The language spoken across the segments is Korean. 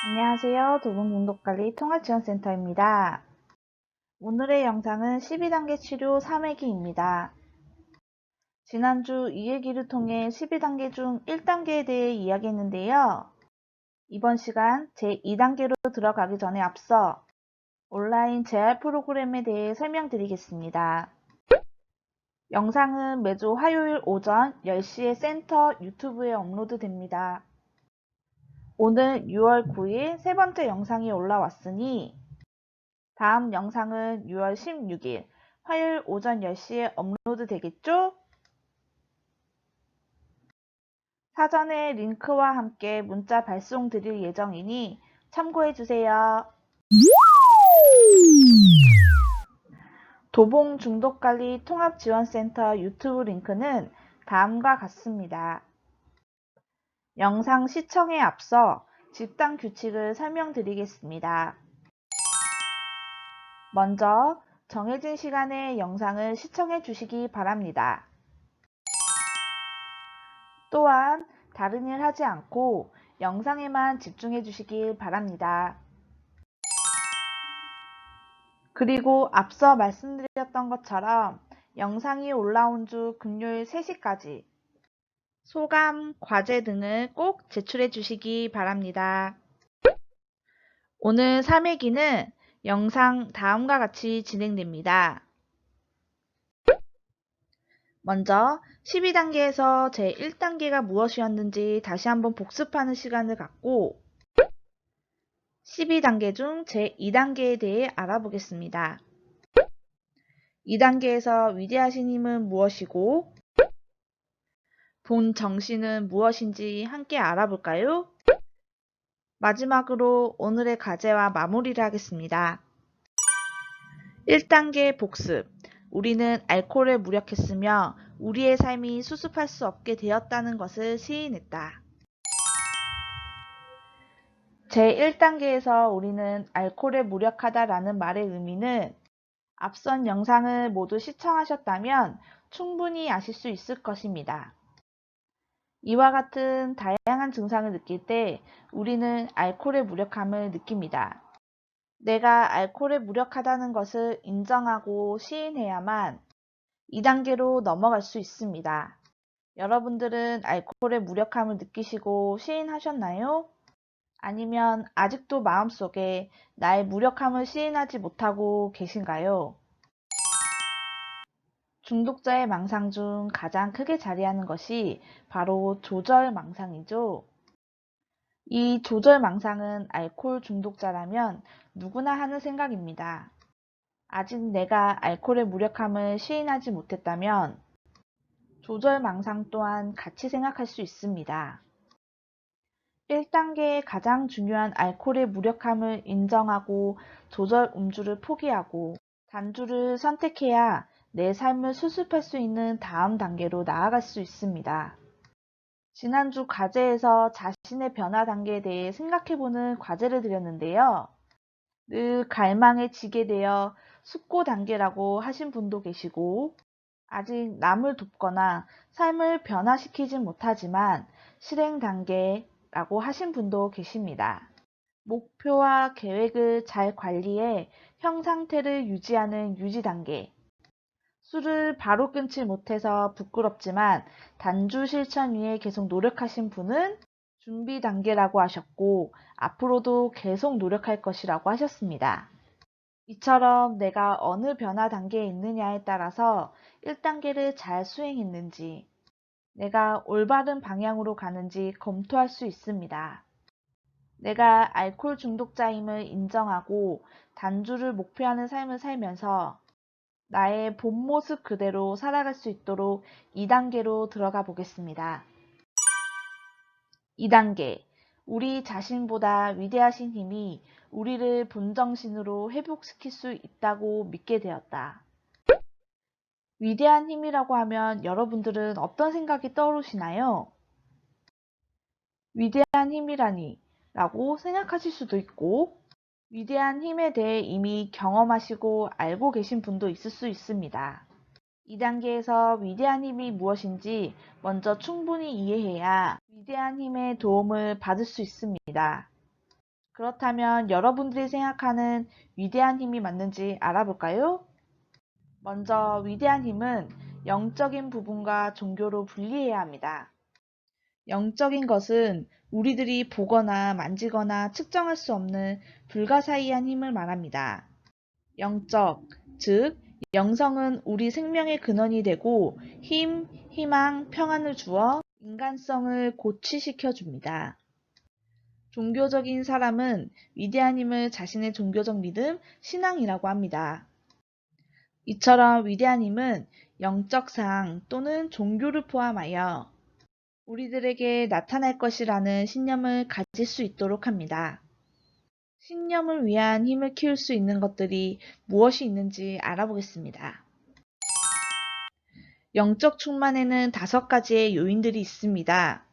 안녕하세요. 도봉중독관리 통합지원센터입니다. 오늘의 영상은 12단계 치료 3회기입니다. 지난주 2회기를 통해 12단계 중 1단계에 대해 이야기했는데요. 이번 시간 제2단계로 들어가기 전에 앞서 온라인 재활 프로그램에 대해 설명드리겠습니다. 영상은 매주 화요일 오전 10시에 센터 유튜브에 업로드됩니다. 오늘 6월 9일 세 번째 영상이 올라왔으니 다음 영상은 6월 16일 화요일 오전 10시에 업로드 되겠죠? 사전에 링크와 함께 문자 발송 드릴 예정이니 참고해주세요. 도봉 중독관리 통합지원센터 유튜브 링크는 다음과 같습니다. 영상 시청에 앞서 집단 규칙을 설명드리겠습니다. 먼저 정해진 시간에 영상을 시청해 주시기 바랍니다. 또한 다른 일 하지 않고 영상에만 집중해 주시길 바랍니다. 그리고 앞서 말씀드렸던 것처럼 영상이 올라온 주 금요일 3시까지 소감, 과제 등을 꼭 제출해 주시기 바랍니다. 오늘 3회기는 영상 다음과 같이 진행됩니다. 먼저 12단계에서 제1단계가 무엇이었는지 다시 한번 복습하는 시간을 갖고 12단계 중 제2단계에 대해 알아보겠습니다. 2단계에서 위대하신 힘은 무엇이고 본 정신은 무엇인지 함께 알아볼까요? 마지막으로 오늘의 과제와 마무리를 하겠습니다. 1단계 복습. 우리는 알코올에 무력했으며 우리의 삶이 수습할 수 없게 되었다는 것을 시인했다. 제1단계에서 우리는 알코올에 무력하다라는 말의 의미는 앞선 영상을 모두 시청하셨다면 충분히 아실 수 있을 것입니다. 이와 같은 다양한 증상을 느낄 때 우리는 알코올의 무력함을 느낍니다. 내가 알코올에 무력하다는 것을 인정하고 시인해야만 2단계로 넘어갈 수 있습니다. 여러분들은 알코올의 무력함을 느끼시고 시인하셨나요? 아니면 아직도 마음속에 나의 무력함을 시인하지 못하고 계신가요? 중독자의 망상 중 가장 크게 자리하는 것이 바로 조절망상이죠. 이 조절망상은 알코올 중독자라면 누구나 하는 생각입니다. 아직 내가 알코올의 무력함을 시인하지 못했다면 조절망상 또한 같이 생각할 수 있습니다. 1단계의 가장 중요한 알코올의 무력함을 인정하고 조절 음주를 포기하고 단주를 선택해야 내 삶을 수습할 수 있는 다음 단계로 나아갈 수 있습니다. 지난주 과제에서 자신의 변화 단계에 대해 생각해보는 과제를 드렸는데요. 늘 갈망에 지게 되어 숙고 단계라고 하신 분도 계시고 아직 남을 돕거나 삶을 변화시키진 못하지만 실행 단계라고 하신 분도 계십니다. 목표와 계획을 잘 관리해 형 상태를 유지하는 유지 단계. 술을 바로 끊지 못해서 부끄럽지만 단주 실천 위해 계속 노력하신 분은 준비 단계라고 하셨고 앞으로도 계속 노력할 것이라고 하셨습니다. 이처럼 내가 어느 변화 단계에 있느냐에 따라서 1단계를 잘 수행했는지, 내가 올바른 방향으로 가는지 검토할 수 있습니다. 내가 알코올 중독자임을 인정하고 단주를 목표하는 삶을 살면서 나의 본 모습 그대로 살아갈 수 있도록 2단계로 들어가 보겠습니다. 2단계. 우리 자신보다 위대하신 힘이 우리를 본정신으로 회복시킬 수 있다고 믿게 되었다. 위대한 힘이라고 하면 여러분들은 어떤 생각이 떠오르시나요? 위대한 힘이라니 라고 생각하실 수도 있고 위대한 힘에 대해 이미 경험하시고 알고 계신 분도 있을 수 있습니다. 2단계에서 위대한 힘이 무엇인지 먼저 충분히 이해해야 위대한 힘의 도움을 받을 수 있습니다. 그렇다면 여러분들이 생각하는 위대한 힘이 맞는지 알아볼까요? 먼저 위대한 힘은 영적인 부분과 종교로 분리해야 합니다. 영적인 것은 우리들이 보거나 만지거나 측정할 수 없는 불가사의한 힘을 말합니다. 영적, 즉 영성은 우리 생명의 근원이 되고 힘, 희망, 평안을 주어 인간성을 고취시켜 줍니다. 종교적인 사람은 위대한 힘을 자신의 종교적 믿음, 신앙이라고 합니다. 이처럼 위대한 힘은 영적 상 또는 종교를 포함하여 우리들에게 나타날 것이라는 신념을 가질 수 있도록 합니다. 신념을 위한 힘을 키울 수 있는 것들이 무엇이 있는지 알아보겠습니다. 영적 충만에는 5가지의 요인들이 있습니다.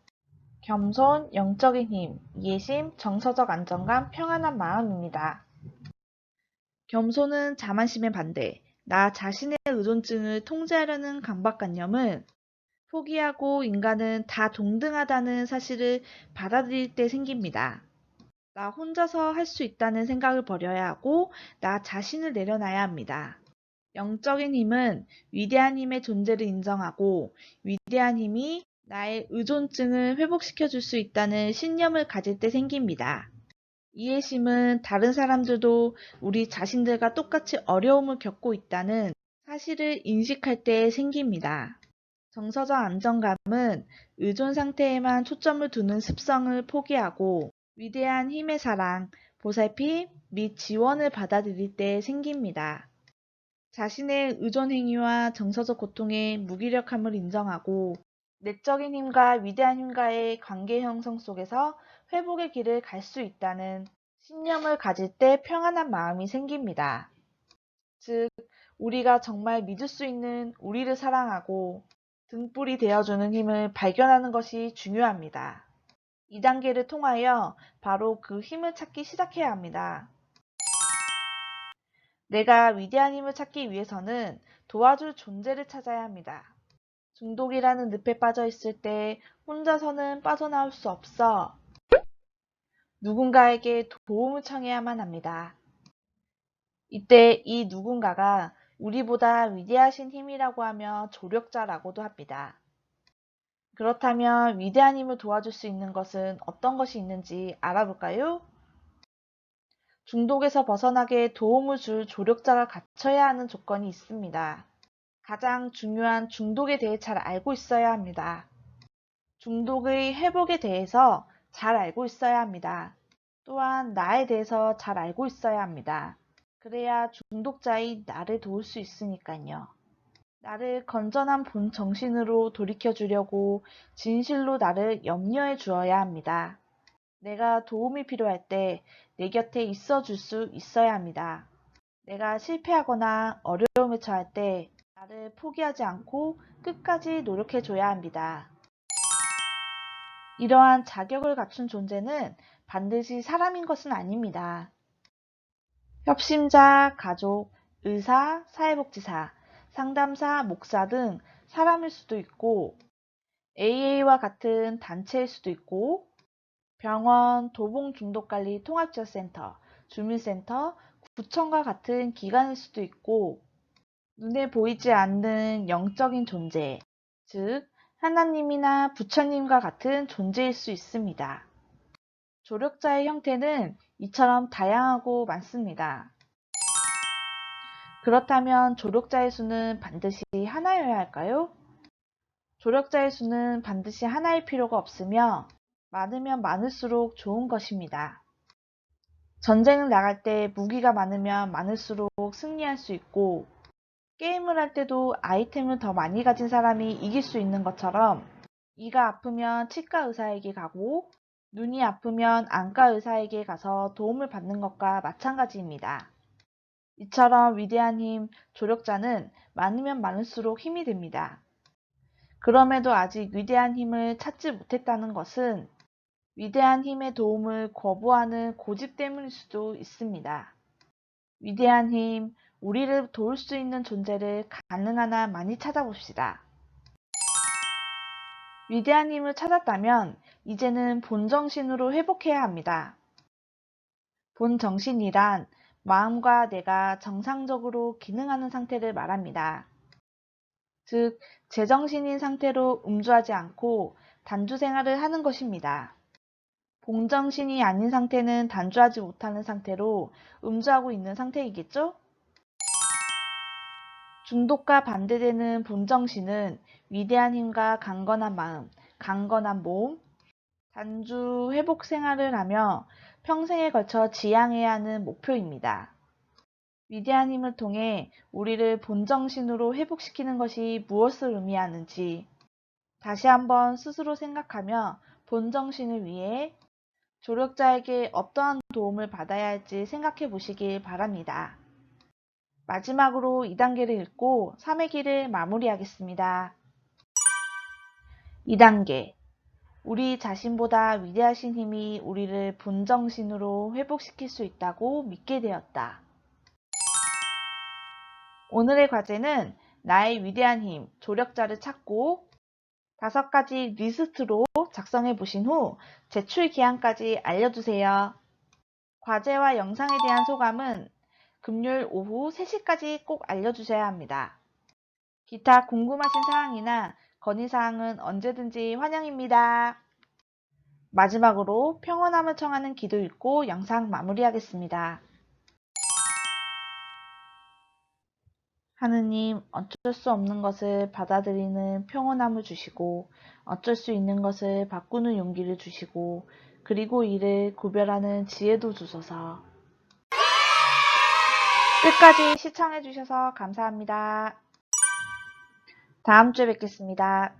겸손, 영적인 힘, 이해심, 정서적 안정감, 평안한 마음입니다. 겸손은 자만심의 반대, 나 자신의 의존증을 통제하려는 강박관념은 포기하고 인간은 다 동등하다는 사실을 받아들일 때 생깁니다. 나 혼자서 할 수 있다는 생각을 버려야 하고 나 자신을 내려놔야 합니다. 영적인 힘은 위대한 힘의 존재를 인정하고 위대한 힘이 나의 의존증을 회복시켜 줄 수 있다는 신념을 가질 때 생깁니다. 이해심은 다른 사람들도 우리 자신들과 똑같이 어려움을 겪고 있다는 사실을 인식할 때 생깁니다. 정서적 안정감은 의존 상태에만 초점을 두는 습성을 포기하고 위대한 힘의 사랑, 보살핌 및 지원을 받아들일 때 생깁니다. 자신의 의존 행위와 정서적 고통의 무기력함을 인정하고 내적인 힘과 위대한 힘과의 관계 형성 속에서 회복의 길을 갈 수 있다는 신념을 가질 때 평안한 마음이 생깁니다. 즉, 우리가 정말 믿을 수 있는 우리를 사랑하고 등불이 되어주는 힘을 발견하는 것이 중요합니다. 이 단계를 통하여 바로 그 힘을 찾기 시작해야 합니다. 내가 위대한 힘을 찾기 위해서는 도와줄 존재를 찾아야 합니다. 중독이라는 늪에 빠져 있을 때 혼자서는 빠져나올 수 없어 누군가에게 도움을 청해야만 합니다. 이때 이 누군가가 우리보다 위대하신 힘이라고 하며 조력자라고도 합니다. 그렇다면 위대한 힘을 도와줄 수 있는 것은 어떤 것이 있는지 알아볼까요? 중독에서 벗어나게 도움을 줄 조력자가 갖춰야 하는 조건이 있습니다. 가장 중요한 중독에 대해 잘 알고 있어야 합니다. 중독의 회복에 대해서 잘 알고 있어야 합니다. 또한 나에 대해서 잘 알고 있어야 합니다. 그래야 중독자의 나를 도울 수 있으니까요. 나를 건전한 본 정신으로 돌이켜 주려고 진실로 나를 염려해 주어야 합니다. 내가 도움이 필요할 때 내 곁에 있어 줄 수 있어야 합니다. 내가 실패하거나 어려움에 처할 때 나를 포기하지 않고 끝까지 노력해 줘야 합니다. 이러한 자격을 갖춘 존재는 반드시 사람인 것은 아닙니다. 협심자, 가족, 의사, 사회복지사, 상담사, 목사 등 사람일 수도 있고 AA와 같은 단체일 수도 있고 병원, 도봉중독관리 통합지원센터, 주민센터, 구청과 같은 기관일 수도 있고 눈에 보이지 않는 영적인 존재, 즉 하나님이나 부처님과 같은 존재일 수 있습니다. 조력자의 형태는 이처럼 다양하고 많습니다. 그렇다면 조력자의 수는 반드시 하나여야 할까요? 조력자의 수는 반드시 하나일 필요가 없으며 많으면 많을수록 좋은 것입니다. 전쟁을 나갈 때 무기가 많으면 많을수록 승리할 수 있고 게임을 할 때도 아이템을 더 많이 가진 사람이 이길 수 있는 것처럼 이가 아프면 치과 의사에게 가고 눈이 아프면 안과 의사에게 가서 도움을 받는 것과 마찬가지입니다. 이처럼 위대한 힘, 조력자는 많으면 많을수록 힘이 됩니다. 그럼에도 아직 위대한 힘을 찾지 못했다는 것은 위대한 힘의 도움을 거부하는 고집 때문일 수도 있습니다. 위대한 힘, 우리를 도울 수 있는 존재를 가능한 한 많이 찾아봅시다. 위대한 힘을 찾았다면 이제는 본정신으로 회복해야 합니다. 본정신이란 마음과 뇌가 정상적으로 기능하는 상태를 말합니다. 즉, 제정신인 상태로 음주하지 않고 단주 생활을 하는 것입니다. 본정신이 아닌 상태는 단주하지 못하는 상태로 음주하고 있는 상태이겠죠? 중독과 반대되는 본정신은 위대한 힘과 강건한 마음, 강건한 몸, 단주 회복 생활을 하며 평생에 걸쳐 지향해야 하는 목표입니다. 위대한 힘을 통해 우리를 본정신으로 회복시키는 것이 무엇을 의미하는지 다시 한번 스스로 생각하며 본정신을 위해 조력자에게 어떠한 도움을 받아야 할지 생각해 보시길 바랍니다. 마지막으로 2단계를 읽고 3의 길을 마무리하겠습니다. 2단계. 우리 자신보다 위대하신 힘이 우리를 본정신으로 회복시킬 수 있다고 믿게 되었다. 오늘의 과제는 나의 위대한 힘, 조력자를 찾고 5가지 리스트로 작성해 보신 후 제출 기한까지 알려주세요. 과제와 영상에 대한 소감은 금요일 오후 3시까지 꼭 알려주셔야 합니다. 기타 궁금하신 사항이나 건의사항은 언제든지 환영입니다. 마지막으로 평온함을 청하는 기도 읽고 영상 마무리하겠습니다. 하느님, 어쩔 수 없는 것을 받아들이는 평온함을 주시고 어쩔 수 있는 것을 바꾸는 용기를 주시고 그리고 이를 구별하는 지혜도 주소서. 끝까지 시청해주셔서 감사합니다. 다음 주에 뵙겠습니다.